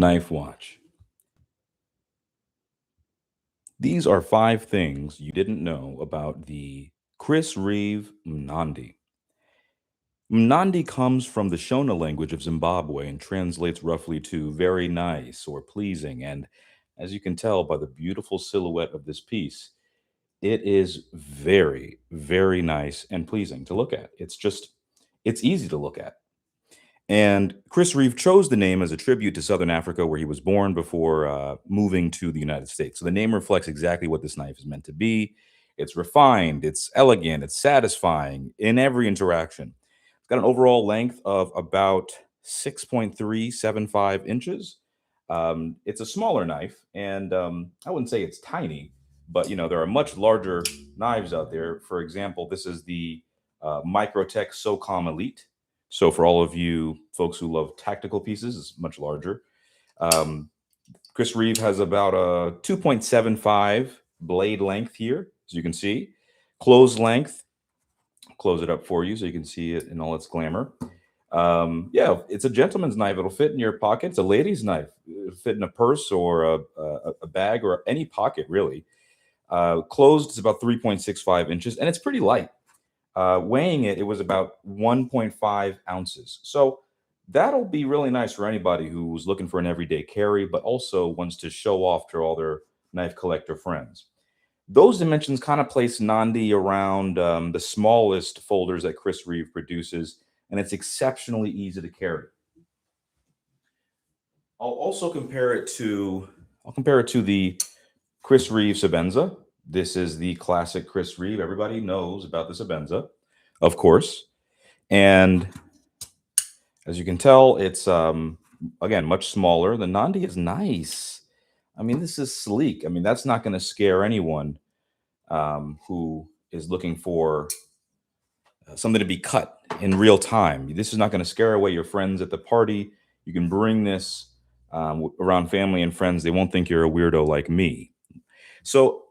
Knife Watch. These are 5 things you didn't know about the Chris Reeve Mnandi. Mnandi comes from the Shona language of Zimbabwe and translates roughly to very nice or pleasing. And as you can tell by the beautiful silhouette of this piece, it is very, very nice and pleasing to look at. It's easy to look at. And Chris Reeve chose the name as a tribute to Southern Africa, where he was born before moving to the United States. So the name reflects exactly what this knife is meant to be. It's refined, it's elegant, it's satisfying in every interaction. It's got an overall length of about 6.375 inches. It's a smaller knife, and I wouldn't say it's tiny, but there are much larger knives out there. For example, this is the Microtech SOCOM Elite. So for all of you folks who love tactical pieces, it's much larger. Um, Chris Reeve has about a 2.75 blade length here, as you can see. Close length, close it up for you so you can see it in all its glamour. Yeah, it's a gentleman's knife. It'll fit in your pocket. It's a lady's knife. It'll fit in a purse or a bag or any pocket, really. Closed is about 3.65 inches, and it's pretty light. Weighing it, it was about 1.5 ounces. So that'll be really nice for anybody who's looking for an everyday carry, but also wants to show off to all their knife collector friends. Those dimensions kind of place Nandi around the smallest folders that Chris Reeve produces, and it's exceptionally easy to carry. I'll also compare it to the Chris Reeve Sabenza. This is the classic Chris Reeve. Everybody knows about the Sabenza, of course. And as you can tell, it's again much smaller. The Nandi is nice. I mean, this is sleek. I mean, that's not going to scare anyone who is looking for something to be cut in real time. This is not going to scare away your friends at the party. You can bring this around family and friends. They won't think you're a weirdo like me. So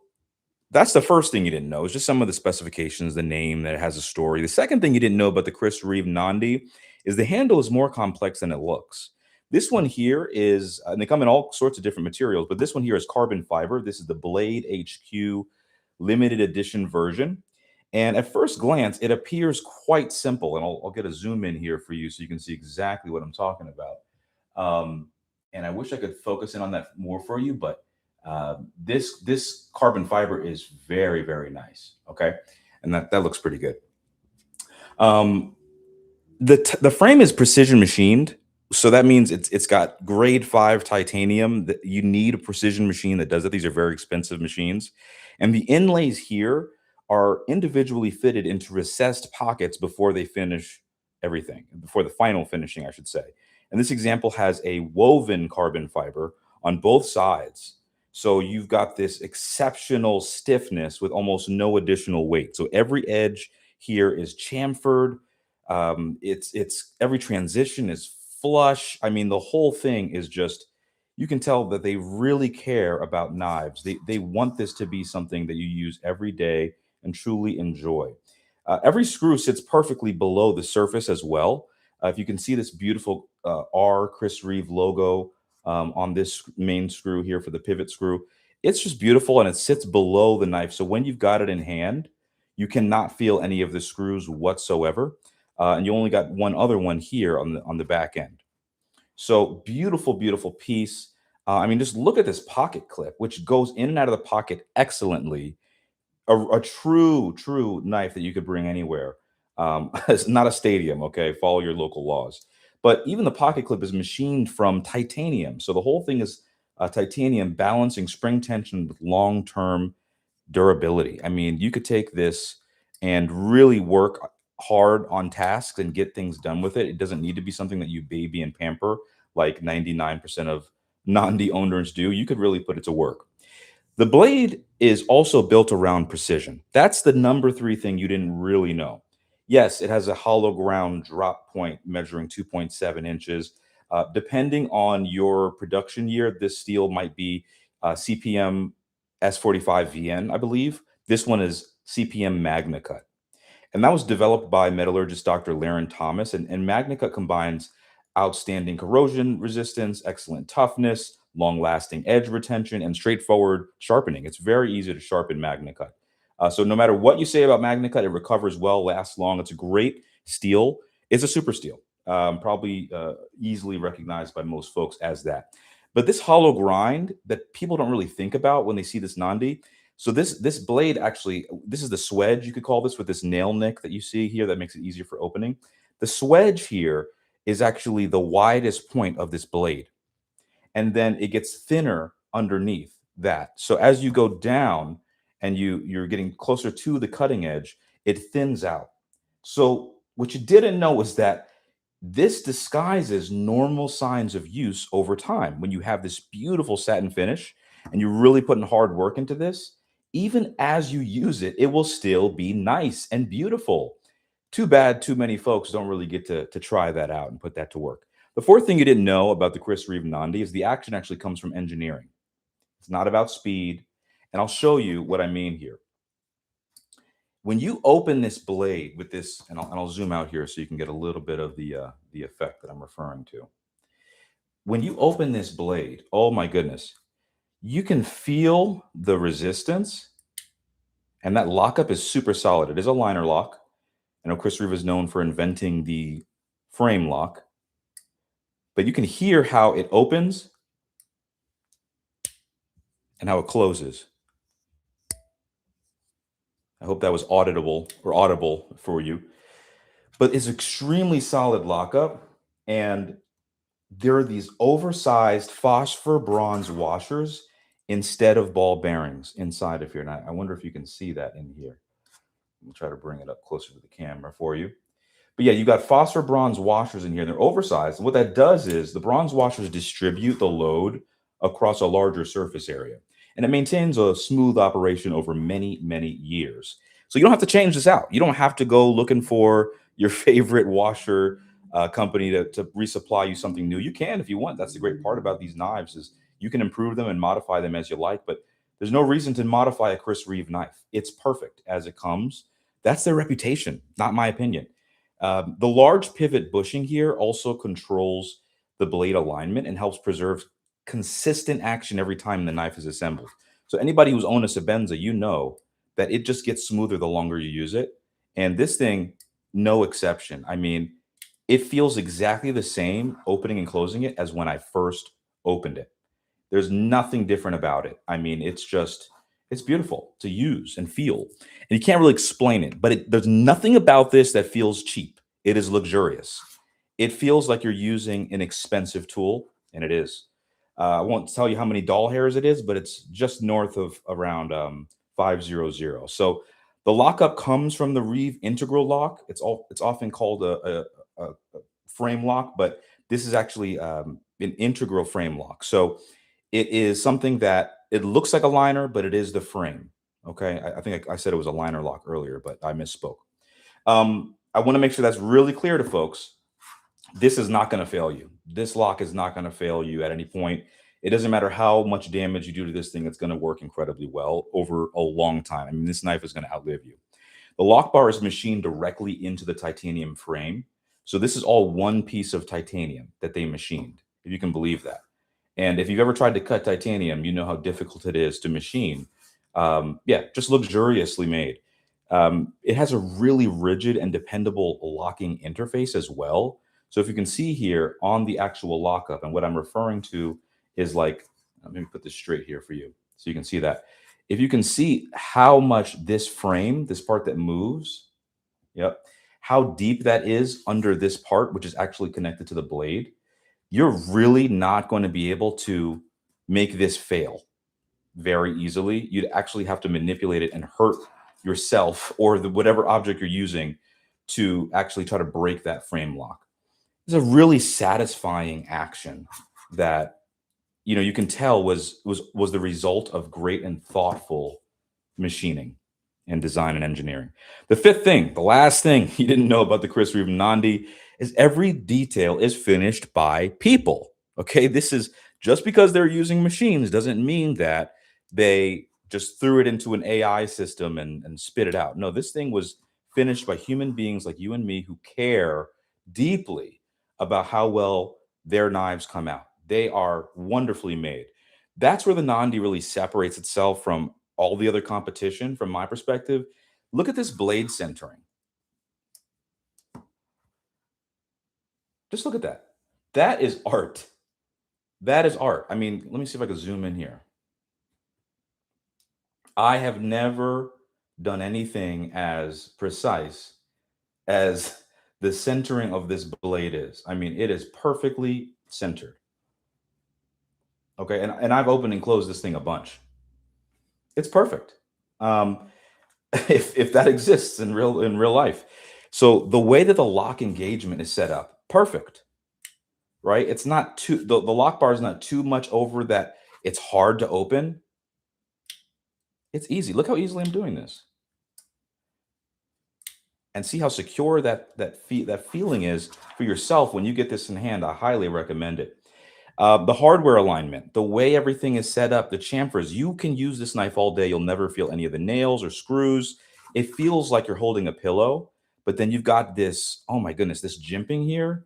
that's the first thing you didn't know. It's just some of the specifications, the name that it has a story. The second thing you didn't know about the Chris Reeve Nandi is the handle is more complex than it looks. This one here is, and they come in all sorts of different materials, but this one here is carbon fiber. This is the Blade HQ limited edition version. And at first glance, it appears quite simple. And I'll get a zoom in here for you so you can see exactly what I'm talking about. And I wish I could focus in on that more for you, but this carbon fiber is very, very nice. Okay, and that looks pretty good. The frame is precision machined, so that means it's got grade 5 titanium. That you need a precision machine that does it. These are very expensive machines, and the inlays here are individually fitted into recessed pockets before they finish everything, before the final finishing, I should say. And this example has a woven carbon fiber on both sides. So you've got this exceptional stiffness with almost no additional weight. So every edge here is chamfered. It's every transition is flush. I mean, the whole thing is just, you can tell that they really care about knives. They want this to be something that you use every day and truly enjoy. Every screw sits perfectly below the surface as well. If you can see this beautiful R Chris Reeve logo on this main screw here for the pivot screw. It's just beautiful, and it sits below the knife. So when you've got it in hand, you cannot feel any of the screws whatsoever. And you only got one other one here on the back end. So beautiful, beautiful piece. I mean, just look at this pocket clip, which goes in and out of the pocket excellently. A true knife that you could bring anywhere. It's not a stadium, okay? Follow your local laws. But even the pocket clip is machined from titanium. So the whole thing is titanium balancing spring tension with long-term durability. I mean, you could take this and really work hard on tasks and get things done with it. It doesn't need to be something that you baby and pamper like 99% of Nandi owners do. You could really put it to work. The blade is also built around precision. That's the number 3 thing you didn't really know. Yes, it has a hollow ground drop point measuring 2.7 inches. Depending on your production year, this steel might be CPM S45 VN, I believe. This one is CPM MagnaCut. And that was developed by metallurgist Dr. Laren Thomas. And MagnaCut combines outstanding corrosion resistance, excellent toughness, long-lasting edge retention, and straightforward sharpening. It's very easy to sharpen MagnaCut. So no matter what you say about MagnaCut, it recovers well, lasts long. It's a great steel. It's a super steel, probably easily recognized by most folks as that. But this hollow grind that people don't really think about when they see this Nandi. So this blade actually, this is the swedge, you could call this, with this nail nick that you see here that makes it easier for opening. The swedge here is actually the widest point of this blade. And then it gets thinner underneath that. So as you go down and you're getting closer to the cutting edge, it thins out. So what you didn't know was that this disguises normal signs of use over time. When you have this beautiful satin finish and you're really putting hard work into this, even as you use it, it will still be nice and beautiful. Too bad too many folks don't really get to try that out and put that to work. The fourth thing you didn't know about the Chris Reeve Mnandi is the action actually comes from engineering. It's not about speed. And I'll show you what I mean here. When you open this blade with this, and I'll zoom out here so you can get a little bit of the effect that I'm referring to. When you open this blade, oh my goodness, you can feel the resistance, and that lockup is super solid. It is a liner lock. I know Chris Reeve is known for inventing the frame lock, but you can hear how it opens and how it closes. I hope that was audible for you. But it's extremely solid lockup, and there are these oversized phosphor bronze washers instead of ball bearings inside of here. And I wonder if you can see that in here. I'll try to bring it up closer to the camera for you. But yeah, you got phosphor bronze washers in here. They're oversized. And what that does is the bronze washers distribute the load across a larger surface area. And it maintains a smooth operation over many, many years. So you don't have to change this out. You don't have to go looking for your favorite washer company to resupply you something new. You can if you want. That's the great part about these knives is you can improve them and modify them as you like. But there's no reason to modify a Chris Reeve knife. It's perfect as it comes. That's their reputation, not my opinion. The large pivot bushing here also controls the blade alignment and helps preserve consistent action every time the knife is assembled. So anybody who's owned a Sebenza, you know that it just gets smoother the longer you use it. And this thing, no exception. I mean, it feels exactly the same opening and closing it as when I first opened it. There's nothing different about it. I mean, it's beautiful to use and feel. And you can't really explain it, but there's nothing about this that feels cheap. It is luxurious. It feels like you're using an expensive tool, and it is. I won't tell you how many doll hairs it is, but it's just north of around 500. So the lockup comes from the Reeve integral lock. It's often called a frame lock, but this is actually an integral frame lock. So it is something that it looks like a liner, but it is the frame. Okay, I think I said it was a liner lock earlier, but I misspoke. I want to make sure that's really clear to folks. This is not going to fail you. This lock is not going to fail you at any point. It doesn't matter how much damage you do to this thing, it's going to work incredibly well over a long time. I mean, this knife is going to outlive you. The lock bar is machined directly into the titanium frame. So this is all one piece of titanium that they machined, if you can believe that. And if you've ever tried to cut titanium, you know how difficult it is to machine. Yeah, just luxuriously made. It has a really rigid and dependable locking interface as well. So if you can see here on the actual lockup, and what I'm referring to is like, let me put this straight here for you so you can see that. If you can see how much this frame, this part that moves, yep, how deep that is under this part, which is actually connected to the blade, you're really not going to be able to make this fail very easily. You'd actually have to manipulate it and hurt yourself or whatever object you're using to actually try to break that frame lock. It's a really satisfying action that you can tell was the result of great and thoughtful machining and design and engineering. The fifth thing, the last thing you didn't know about the Chris Reeve Mnandi is every detail is finished by people. Okay, this is just because they're using machines doesn't mean that they just threw it into an AI system and spit it out. No, this thing was finished by human beings like you and me who care deeply about how well their knives come out. They are wonderfully made. That's where the Nandi really separates itself from all the other competition, from my perspective. Look at this blade centering. Just look at that. That is art. That is art. I mean, let me see if I can zoom in here. I have never done anything as precise as the centering of this blade is. I mean, it is perfectly centered. Okay, and I've opened and closed this thing a bunch. It's perfect. Um, if that exists in real life. So the way that the lock engagement is set up, perfect, right? It's not too the lock bar is not too much over that it's hard to open. It's easy. Look how easily I'm doing this. And see how secure that feeling is for yourself when you get this in hand. I highly recommend it. The hardware alignment, the way everything is set up, the chamfers, you can use this knife all day. You'll never feel any of the nails or screws. It feels like you're holding a pillow, but then you've got this, oh my goodness, this jimping here.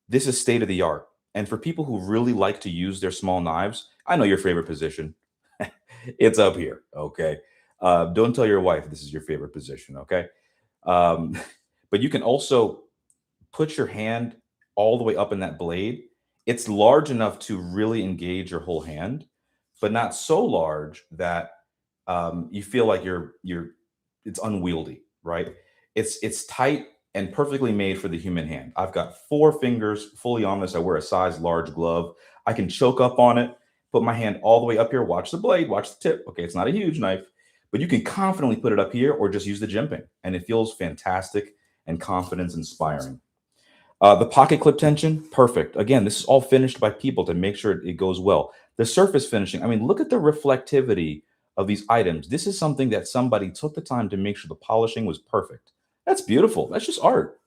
This is state of the art. And for people who really like to use their small knives, I know your favorite position. It's up here. Okay. Don't tell your wife this is your favorite position. Okay. Um, but you can also put your hand all the way up in that blade. It's large enough to really engage your whole hand, but not so large that you feel like you're it's unwieldy, right? It's tight and perfectly made for the human hand. I've got 4 fingers fully on this. I wear a size large glove. I can choke up on it, put my hand all the way up here. Watch the blade, watch the tip. Okay, it's not a huge knife, but you can confidently put it up here or just use the jimping, and it feels fantastic and confidence inspiring. The pocket clip tension, perfect. Again, this is all finished by people to make sure it goes well. The surface finishing, I mean, look at the reflectivity of these items. This is something that somebody took the time to make sure the polishing was perfect. That's beautiful. That's just art.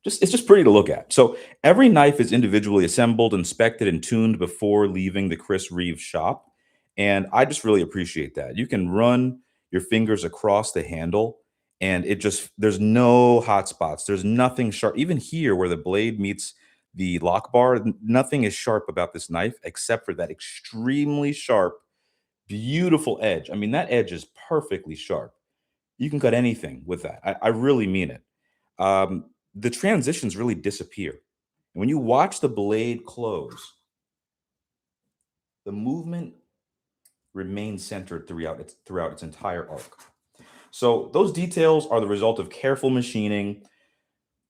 It's just pretty to look at. So every knife is individually assembled, inspected, and tuned before leaving the Chris Reeve shop. And I just really appreciate that. You can run your fingers across the handle and it just there's no hot spots. There's nothing sharp. Even here where the blade meets the lock bar, nothing is sharp about this knife except for that extremely sharp, beautiful edge. I mean, that edge is perfectly sharp. You can cut anything with that. I really mean it. The transitions really disappear. And when you watch the blade close, the movement remains centered throughout its entire arc. So those details are the result of careful machining,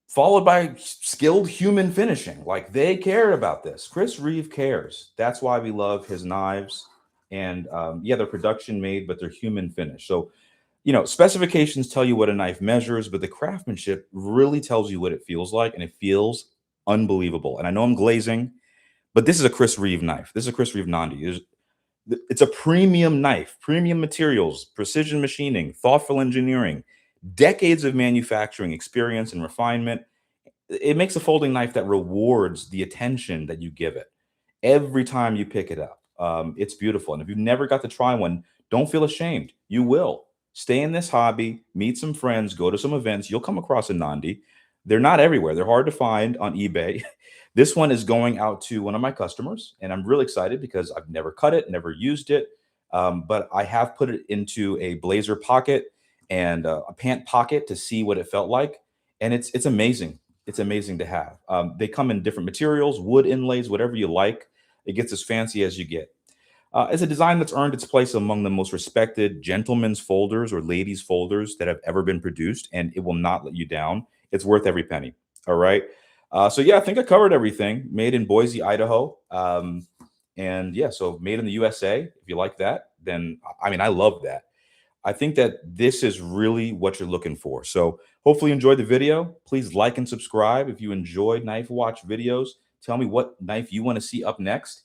followed by skilled human finishing. Like they cared about this. Chris Reeve cares. That's why we love his knives. And yeah, they're production made, but they're human finish. So specifications tell you what a knife measures, but the craftsmanship really tells you what it feels like, and it feels unbelievable. And I know I'm glazing, but this is a Chris Reeve knife. This is a Chris Reeve Mnandi. It's a premium knife, premium materials, precision machining, thoughtful engineering, decades of manufacturing experience and refinement. It makes a folding knife that rewards the attention that you give it every time you pick it up. It's beautiful. And if you've never got to try one, don't feel ashamed. You will. Stay in this hobby, meet some friends, go to some events. You'll come across a Nandi. They're not everywhere. They're hard to find on eBay. This one is going out to one of my customers, and I'm really excited because I've never cut it, never used it, but I have put it into a blazer pocket and a pant pocket to see what it felt like, and it's amazing. It's amazing to have. They come in different materials, wood inlays, whatever you like. It gets as fancy as you get. It's a design that's earned its place among the most respected gentlemen's folders or ladies' folders that have ever been produced, and it will not let you down. It's worth every penny. All right. So yeah, I think I covered everything. Made in Boise, Idaho, and yeah, so made in the USA. If you like that, then I mean, I love that. I think that this is really what you're looking for. So hopefully you enjoyed the video. Please like and subscribe if you enjoyed Knife Watch videos. Tell me what knife you want to see up next.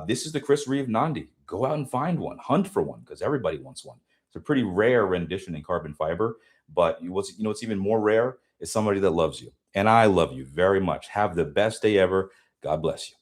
This is the Chris Reeve Mnandi. Go out and find one. Hunt for one because everybody wants one. It's a pretty rare rendition in carbon fiber, but what's even more rare is somebody that loves you. And I love you very much. Have the best day ever. God bless you.